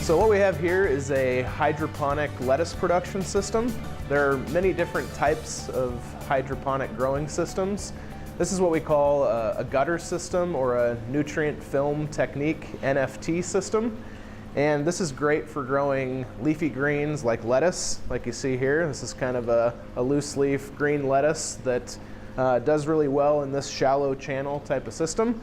So what we have here is a hydroponic lettuce production system. There are many different types of hydroponic growing systems. This is what we call a gutter system or a nutrient film technique NFT system. And this is great for growing leafy greens like lettuce, like you see here. This is kind of a loose leaf green lettuce that does really well in this shallow channel type of system.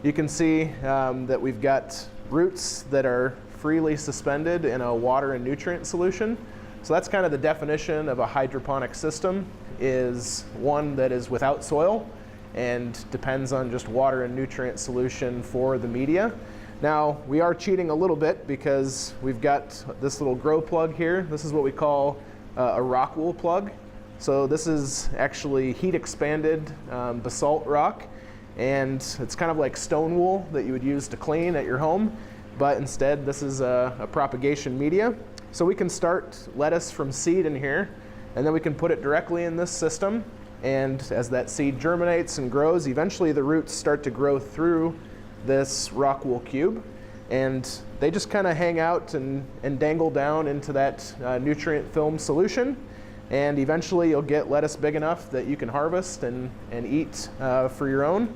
You can see that we've got roots that are freely suspended in a water and nutrient solution. So that's kind of the definition of a hydroponic system, is one that is without soil and depends on just water and nutrient solution for the media. Now, we are cheating a little bit because we've got this little grow plug here. This is what we call a rock wool plug. So this is actually heat expanded basalt rock, and it's kind of like stone wool that you would use to clean at your home, but instead this is a propagation media. So we can start lettuce from seed in here, and then we can put it directly in this system, and as that seed germinates and grows, eventually the roots start to grow through this rock wool cube, and they just kind of hang out and dangle down into that nutrient film solution, and eventually you'll get lettuce big enough that you can harvest and eat for your own.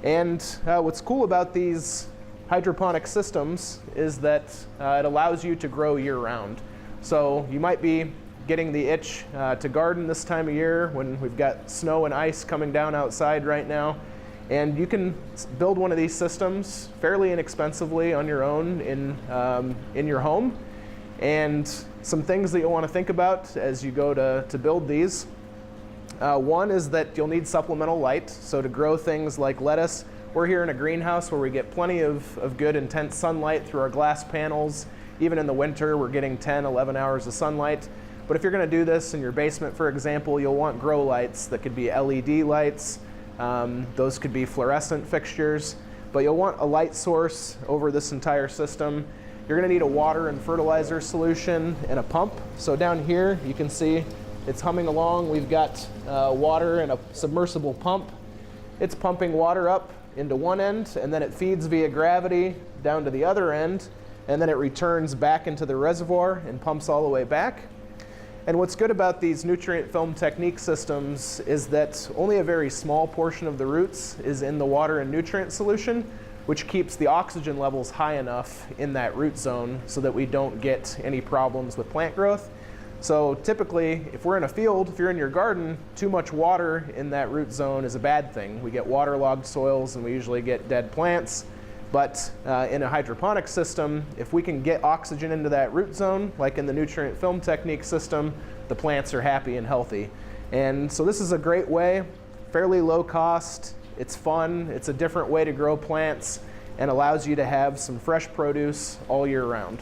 And what's cool about these hydroponic systems is that it allows you to grow year-round. So you might be getting the itch to garden this time of year when we've got snow and ice coming down outside right now. And you can build one of these systems fairly inexpensively on your own in your home. And some things that you'll want to think about as you go to build these. One is that you'll need supplemental light. So to grow things like lettuce, we're here in a greenhouse where we get plenty of good intense sunlight through our glass panels. Even in the winter, we're getting 10, 11 hours of sunlight. But if you're going to do this in your basement, for example, you'll want grow lights that could be LED lights. Those could be fluorescent fixtures, but you'll want a light source over this entire system. You're going to need a water and fertilizer solution and a pump. So down here you can see it's humming along. We've got water and a submersible pump. It's pumping water up into one end, and then it feeds via gravity down to the other end, and then it returns back into the reservoir and pumps all the way back. And what's good about these nutrient film technique systems is that only a very small portion of the roots is in the water and nutrient solution, which keeps the oxygen levels high enough in that root zone so that we don't get any problems with plant growth. So typically, if we're in a field, if you're in your garden, too much water in that root zone is a bad thing. We get waterlogged soils and we usually get dead plants. But in a hydroponic system, if we can get oxygen into that root zone, like in the nutrient film technique system, the plants are happy and healthy. And so this is a great way, fairly low cost, it's fun, it's a different way to grow plants, and allows you to have some fresh produce all year round.